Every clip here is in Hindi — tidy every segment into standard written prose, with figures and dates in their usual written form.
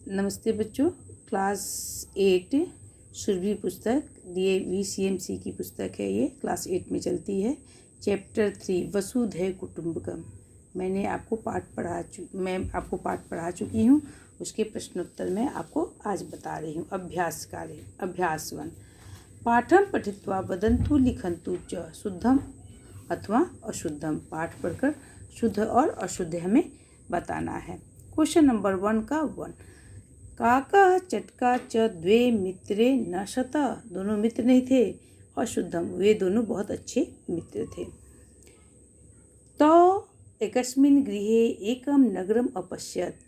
नमस्ते बच्चों। क्लास 8 सुरभि पुस्तक DAV CMC की पुस्तक है। ये क्लास 8 में चलती है। चैप्टर 3 वसुधैव कुटुंबकम। मैं आपको पाठ पढ़ा चुकी हूँ। उसके प्रश्नोत्तर मैं आपको आज बता रही हूँ। अभ्यास कार्य। अभ्यास 1। पाठम पठित्वा वदन्तु लिखन्तु च शुद्धम अथवा अशुद्धम। पाठ पढ़कर शुद्ध और अशुद्ध हमें बताना है। क्वेश्चन नंबर 1 का 1। काका चटका च द्वे मित्रे न शत। दोनों मित्र नहीं थे। अशुद्धम, वे दोनों बहुत अच्छे मित्र थे। तो एकस्मिन् गृहे एकम नगरम अपश्यत।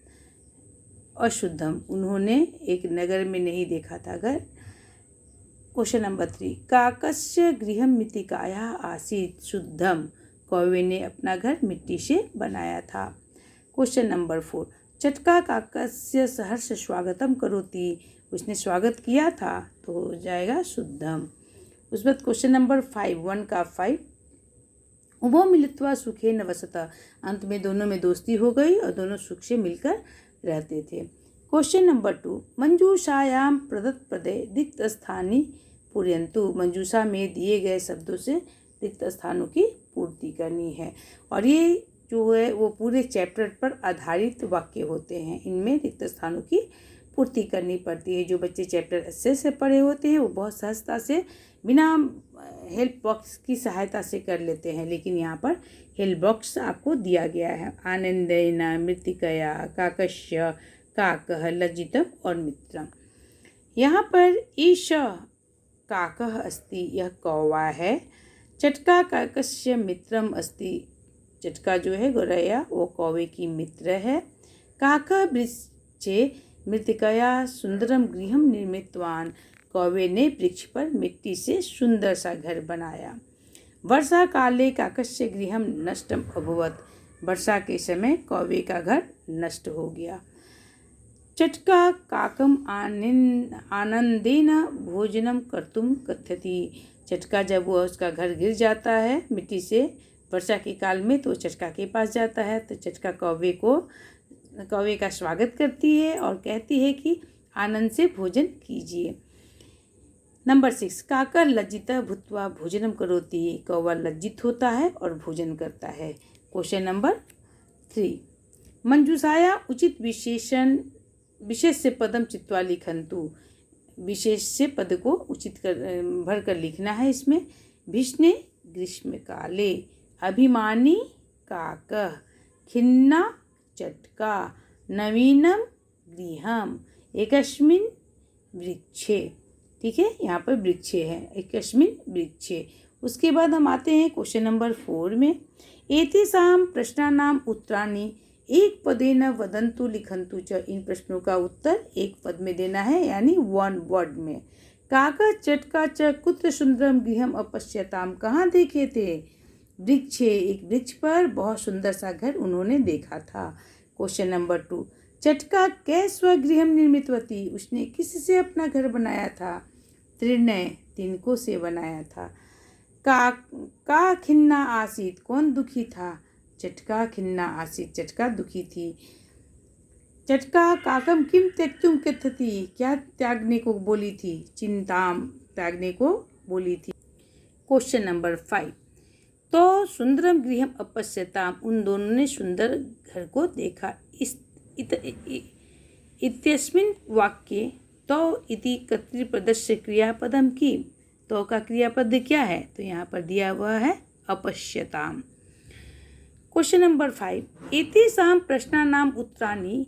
अशुद्धम, उन्होंने एक नगर में नहीं देखा था घर। Question number 3। काकस्य गृहं मृत्तिकाया आसीत्। शुद्धम, कौवे ने अपना घर मिट्टी से बनाया था। Question number 4। चटका काकस्य सहर्ष स्वागतम करोति। उसने स्वागत किया था, तो हो जाएगा शुद्धम। उस बाद क्वेश्चन नंबर 1 का 5। उभो मिलित्वा सुखेन वसत। अंत में दोनों में दोस्ती हो गई और दोनों सुख से मिलकर रहते थे। Question number 2। मंजूषायाम प्रदत्त पदे रिक्त स्थानी पूरयन्तु। मंजूषा में दिए गए शब्दों से रिक्त स्थानों की पूर्ति करनी है। और ये जो है वो पूरे चैप्टर पर आधारित वाक्य होते हैं। इनमें रिक्त स्थानों की पूर्ति करनी पड़ती है। जो बच्चे चैप्टर अच्छे से पढ़े होते हैं वो बहुत सहजता से बिना हेल्प बॉक्स की सहायता से कर लेते हैं। लेकिन यहाँ पर हेल्प बॉक्स आपको दिया गया है। आनंदेन मृत्तिकया काकस्य काकः लज्जितम और मित्रम। यहाँ पर ईश काकः अस्ति, यह कौवा है। चटका काकस्य मित्रम अस्ति। चटका जो है गोरैया, वो कौवे की मित्र है। काकः वृक्षे मृत्तिकया सुंदरम गृहम निर्मितवान। कौवे ने वृक्ष पर मिट्टी से सुंदर सा घर बनाया। वर्षा काले काकस्य गृहम नष्टम अभवत्। वर्षा के समय कौवे का घर नष्ट हो गया। चटका काकम आनंदेन भोजनम कर्तुम कथयति। चटका जब वो उसका घर गिर जाता है मिट्टी से वर्षा के काल में, तो चटका के पास जाता है। तो चटका कौवे का स्वागत करती है और कहती है कि आनंद से भोजन कीजिए। नंबर 6। काकर लज्जितः भूत्वा भोजनम करोति। कौवा लज्जित होता है और भोजन करता है। Question number 3। मंजूषाया उचित विशेष्य पदम चित्वा लिखन्तु। विशेष्य पद को उचित भर कर लिखना है। इसमें भीष्णे ग्रीष्म काले, अभिमानी काकः, खिन्ना चटका, नवीनम गृहम, एकस्मिन् वृक्षे। ठीक है, यहाँ पर वृक्षे है, एकस्मिन् वृक्षे। उसके बाद हम आते हैं क्वेश्चन नंबर 4 में। एतेषां प्रश्नानाम् उत्तराणि एक पदेन वदन्तु लिखन्तु च। इन प्रश्नों का उत्तर एक पद में देना है, यानी 1 वर्ड में। काका चटका च कुत्र सुंदरम गृहम अपश्यताम। कहाँ देखे थे? वृक्षे, एक वृक्ष पर बहुत सुंदर सा घर उन्होंने देखा था। Question number 2। चटका कै स्वगृहम निर्मितवती। उसने किससे अपना घर बनाया था? त्रिनय, तिनको से बनाया था। का खिन्ना आसीत। कौन दुखी था? चटका खिन्ना आसीत, चटका दुखी थी। चटका काकम किम त्यक्तुम कथयति। क्या त्यागने को बोली थी? चिंताम, त्यागने को बोली थी। Question number 5। तो सुंदरम गृहम अपश्यताम। उन दोनों ने सुंदर घर को देखा। इत्यस्मिन् वाक्ये तो इति कर्तृपदस्य क्रियापदम की। तो का क्रियापद क्या है? तो यहाँ पर दिया हुआ है अपश्यताम। Question number 5। एतेषां प्रश्नानाम् उत्तराणि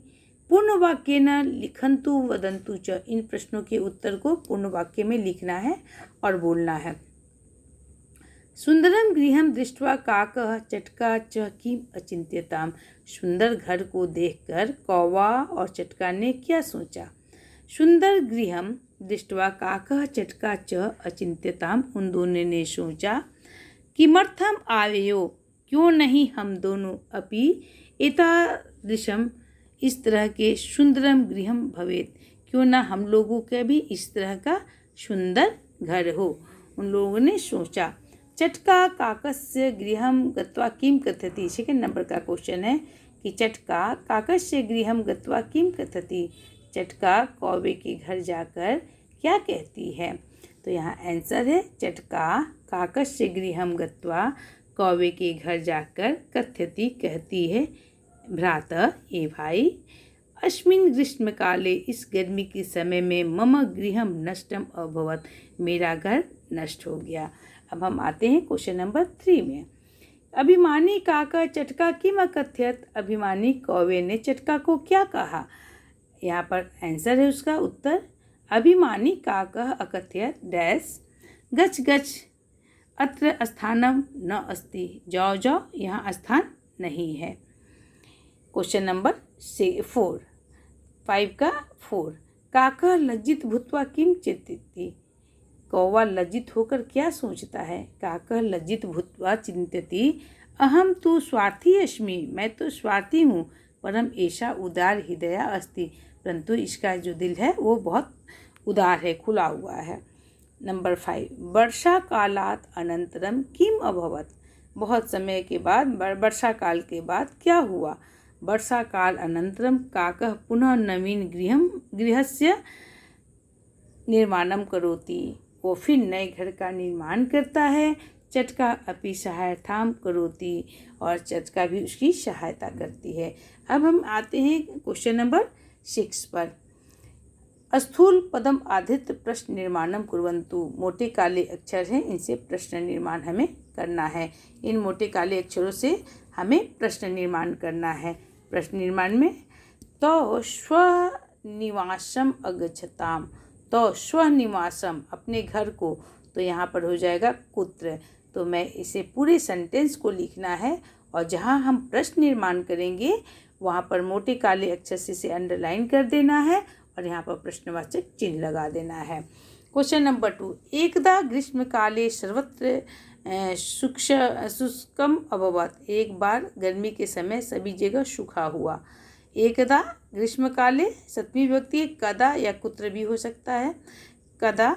पूर्णवाक्येन लिखन्तु वदन्तु च। इन प्रश्नों के उत्तर को पूर्ण वाक्य में लिखना है और बोलना है। सुंदरम गृहम दृष्ट्वा काकः चटका च किम अचिंत्यताम। सुंदर घर को देखकर कौवा और चटका ने क्या सोचा? सुंदर गृहम दृष्ट्वा काकः चटका च अचिंत्यताम। उन दोनों ने सोचा किमर्थम आवेयो, क्यों नहीं हम दोनों, अपि एतादृशम, इस तरह के, सुंदरम गृहम भवेत, क्यों ना हम लोगों के भी इस तरह का सुंदर घर हो। उन लोगों ने सोचा। चटका काकस्य गृहम गत्वा किम कथयति। सेकंड नंबर का क्वेश्चन है कि चटका काकस्य गृहम गत्वा किम कथयति। चटका कौवे के घर जाकर क्या कहती है? तो यहाँ आंसर है चटका काकस्य गृहं गत्वा कौवे के घर जाकर कथयति कहती है, भ्रातः ए भाई, अस्मिन् ग्रीष्मकाले इस गर्मी के समय में मम गृहं नष्टम अभवत्, मेरा घर नष्ट हो गया। अब हम आते हैं क्वेश्चन नंबर 3 में। अभिमानी काका चटका किम अकथयत, अभिमानी कौवे ने चटका को क्या कहा? यहाँ पर आंसर है उसका उत्तर, अभिमानी काकः अकथयत डैश गच्छ गच्छ अत्र स्थानम न अस्ति, जाओ जाओ यहाँ स्थान नहीं है। क्वेश्चन नंबर 4 काकः लज्जित भूत्वा किम चिंतति, कौवा लज्जित होकर क्या सोचता है? काकः लज्जित भूत्वा चिंतति अहम तु स्वार्थी अस्मि, मैं तो स्वार्थी हूँ, परम एषा उदार हृदया अस्ति, परंतु इसका जो दिल है वो बहुत उदार है, खुला हुआ है। नंबर 5 वर्षा कालात अनंतरम किम अभवत, बहुत समय के बाद वर्षा काल के बाद क्या हुआ? वर्षा काल अनंतरम काकः पुनः नवीन गृहस्य निर्माणम करोति, वो फिर नए घर का निर्माण करता है। चटका अपि सहायताम करोति, और चटका भी उसकी सहायता करती है। अब हम आते हैं क्वेश्चन नंबर 6 पर। स्थूल पदम आधृत प्रश्न निर्माणम कुर्वन्तु, मोटे काले अक्षर हैं, इनसे प्रश्न निर्माण हमें करना है। इन मोटे काले अक्षरों से हमें प्रश्न निर्माण करना है। प्रश्न निर्माण में तो स्वनिवासम अगच्छताम, तो स्वनिवासम अपने घर को, तो यहाँ पर हो जाएगा कुत्र। तो मैं इसे पूरे सेंटेंस को लिखना है और जहाँ हम प्रश्न निर्माण करेंगे वहाँ पर मोटे काले अक्षर से इसे अंडरलाइन कर देना है और यहाँ पर प्रश्नवाचक चिन्ह लगा देना है। क्वेश्चन नंबर 2 एकदा ग्रीष्म काले सर्वत्र शुष्कम अभवत, एक बार गर्मी के समय सभी जगह सूखा हुआ। एकदा ग्रीष्म काले सप्तमी विभक्ति कदा या कुत्र भी हो सकता है, कदा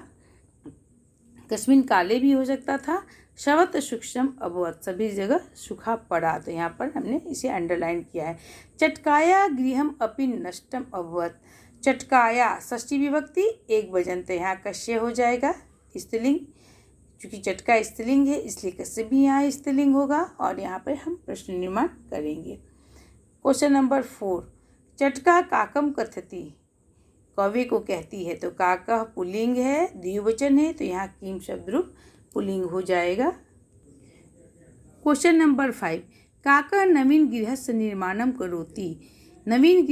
कस्मिन काले भी हो सकता था, सर्वत्र शुष्कम अभवत सभी जगह सूखा पड़ा, तो यहाँ पर हमने इसे अंडरलाइन किया है। चटकाया गृहम अपि नष्टम अभवत, चटकाया षष्ठी विभक्ति एक वजन, तो यहाँ कस्य हो जाएगा स्त्रीलिंग, क्योंकि चटका स्त्रीलिंग है इसलिए कस्य भी यहाँ स्त्रीलिंग होगा और यहाँ पर हम प्रश्न निर्माण करेंगे। क्वेश्चन नंबर 4 चटका काकम कथति, कौवे को कहती है, तो काका पुल्लिंग है, द्विवचन है, तो यहाँ किम शब्द रूप पुल्लिंग हो जाएगा। क्वेश्चन नंबर 5 काका नवीन गृहस्य निर्माणम करोति, नवीन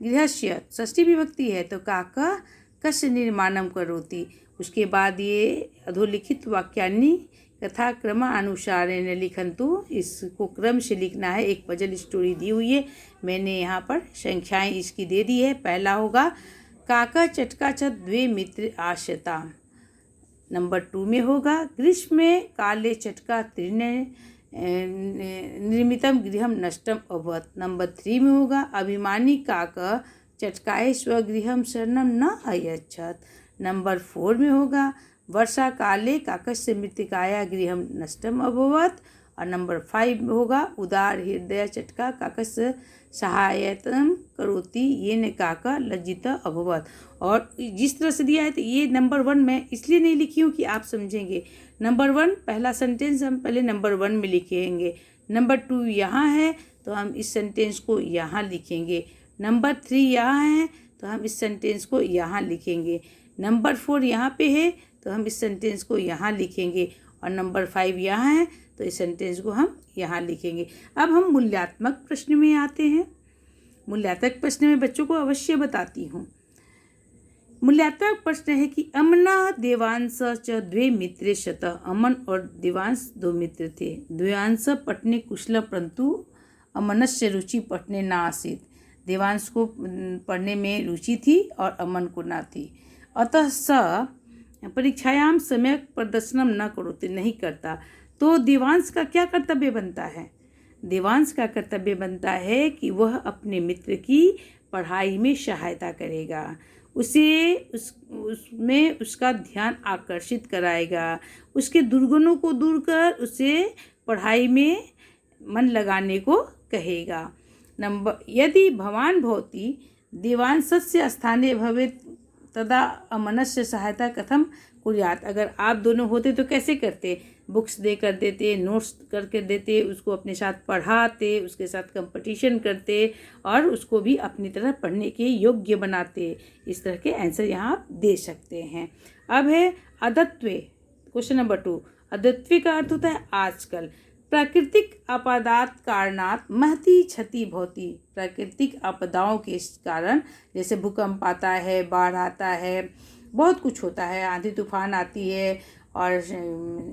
गृहस्य षष्ठी विभक्ति है, तो काका कस्य निर्माणम करोति, उसके बाद ये अधोलिखित वाक्यानि कथा क्रमानुसारेण लिखन्तु, इसको क्रम से लिखना है। एक पजल स्टोरी दी हुई है, मैंने यहाँ पर संख्याएं इसकी दे दी है। पहला होगा काका चटका च द्वे मित्र आश्यता, नंबर 2 में होगा ग्रीष्म काले चटका तीर्ण निर्मितम गृहम नष्टम अभवत, नंबर 3 में होगा अभिमानी काका चटकाए स्वगृहम शरणम न अयच्छत, नंबर 4 में होगा वर्षा काले काकस्य मृत्तिकाया गृहम नष्टम अभवत, और नंबर 5 में होगा उदार हृदय चटका काकस्य सहायतम करोति येन काका लज्जित अभवत। और जिस तरह से दिया है तो ये नंबर 1 मैं इसलिए नहीं लिखी हूँ कि आप समझेंगे। नंबर 1 पहला सेंटेंस हम पहले नंबर 1 में लिखेंगे, नंबर 2 यहाँ है तो हम इस सेंटेंस को यहाँ लिखेंगे, नंबर 3 यहाँ है तो हम इस सेंटेंस को यहाँ लिखेंगे, नंबर 4 यहाँ पे है तो हम इस सेंटेंस को यहाँ लिखेंगे, और नंबर 5 यहाँ है तो इस सेंटेंस को हम यहाँ लिखेंगे। अब हम मूल्यात्मक प्रश्न में आते हैं। मूल्यात्मक प्रश्न में बच्चों को अवश्य बताती हूँ। मूल्यात्मक प्रश्न है कि अमना देवांश च द्वे मित्रे शत, अमन और देवांश 2 मित्र थे। देवांश पठने कुशल परंतु अमनस्य रुचि पठने न आसीत, देवांश को पढ़ने में रुचि थी और अमन को ना थी। अतः स परीक्षायाम सम्यक प्रदर्शनम न करोति, नहीं करता। तो देवांश का क्या कर्तव्य बनता है? देवांश का कर्तव्य बनता है कि वह अपने मित्र की पढ़ाई में सहायता करेगा, उसमें उसका ध्यान आकर्षित कराएगा, उसके दुर्गुणों को दूर कर उसे पढ़ाई में मन लगाने को कहेगा। नंबर यदि भवान भवती देवांशस्य स्थाने भवेत् तदा अमनस्य सहायता कथम कुर्यात्। अगर आप दोनों होते तो कैसे करते? बुक्स दे कर देते, नोट्स करके देते, उसको अपने साथ पढ़ाते, उसके साथ कंपटीशन करते और उसको भी अपनी तरह पढ़ने के योग्य बनाते। इस तरह के आंसर यहाँ आप दे सकते हैं। अब है अद्यत्वे, क्वेश्चन नंबर 2। अद्यत्वे का अर्थ होता है आजकल। प्राकृतिक आपदात कारणात् महती क्षति भवति। प्राकृतिक आपदाओं के कारण, जैसे भूकंप आता है, बाढ़ आता है, बहुत कुछ होता है, आंधी तूफान आती है और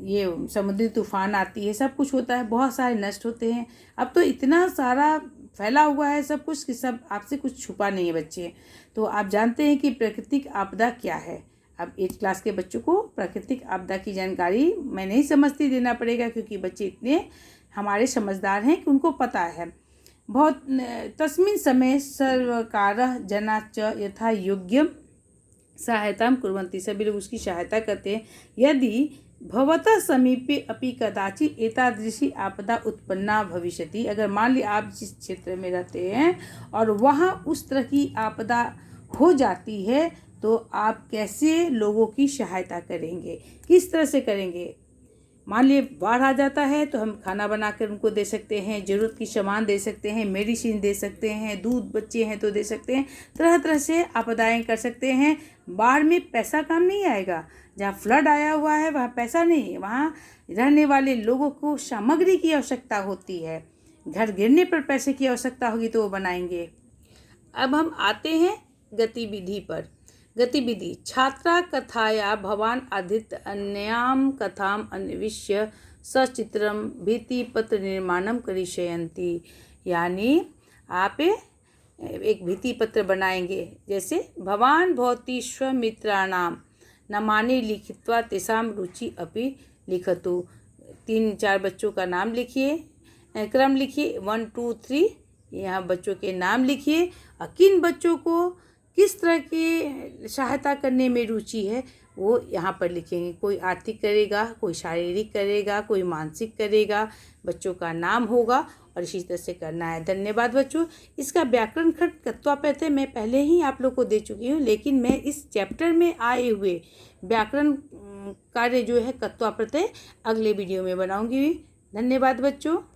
ये समुद्री तूफान आती है, सब कुछ होता है, बहुत सारे नष्ट होते हैं। अब तो इतना सारा फैला हुआ है सब कुछ कि सब आपसे कुछ छुपा नहीं है बच्चे। तो आप जानते हैं कि प्राकृतिक आपदा क्या है। अब 8 क्लास के बच्चों को प्राकृतिक आपदा की जानकारी मैं नहीं समझती देना पड़ेगा, क्योंकि बच्चे इतने हमारे समझदार हैं कि उनको पता है। बहुत तस्मिन् समय सर्वकारः जनाश्च यथा योग्यं सहायतां कुर्वन्ति। सभी लोग उसकी सहायता करते हैं। यदि भवतः समीपे अपि कदाचित् एतादृशी आपदा उत्पन्ना भविष्यति। अगर मान ली आप जिस क्षेत्र में रहते हैं और वहाँ उस तरह की आपदा हो जाती है, तो आप कैसे लोगों की सहायता करेंगे, किस तरह से करेंगे? मान लिए बाढ़ आ जाता है तो हम खाना बनाकर उनको दे सकते हैं, ज़रूरत की सामान दे सकते हैं, मेडिसिन दे सकते हैं, दूध बच्चे हैं तो दे सकते हैं, तरह तरह से आपदाएं कर सकते हैं। बाढ़ में पैसा काम नहीं आएगा। जहाँ फ्लड आया हुआ है वहाँ पैसा नहीं, वहाँ रहने वाले लोगों को सामग्री की आवश्यकता होती है। घर गिरने पर पैसे की आवश्यकता होगी तो वो बनाएंगे। अब हम आते हैं गतिविधि पर। गतिविधि, छात्रा कथाया भवान अधीत अन्याम कथाम अन्विष्य सचित्रम भित्तिपत्र निर्माणम करिष्यन्ति। यानी आप एक भित्तिपत्र बनाएंगे, जैसे भवान भवती स्वमित्राणाम नामानि लिखित्वा तेषां रुचि अपि लिखतु। 3-4 बच्चों का नाम लिखिए, क्रम लिखिए, 1 2 3, यहाँ बच्चों के नाम लिखिए और किन बच्चों को किस तरह की सहायता करने में रुचि है वो यहाँ पर लिखेंगे। कोई आर्थिक करेगा, कोई शारीरिक करेगा, कोई मानसिक करेगा, बच्चों का नाम होगा और इसी तरह से करना है। धन्यवाद बच्चों। इसका व्याकरण खंड कत्वापैते मैं पहले ही आप लोग को दे चुकी हूँ, लेकिन मैं इस चैप्टर में आए हुए व्याकरण कार्य जो है कत्वाप्रत्यय अगले वीडियो में बनाऊंगी। धन्यवाद बच्चों।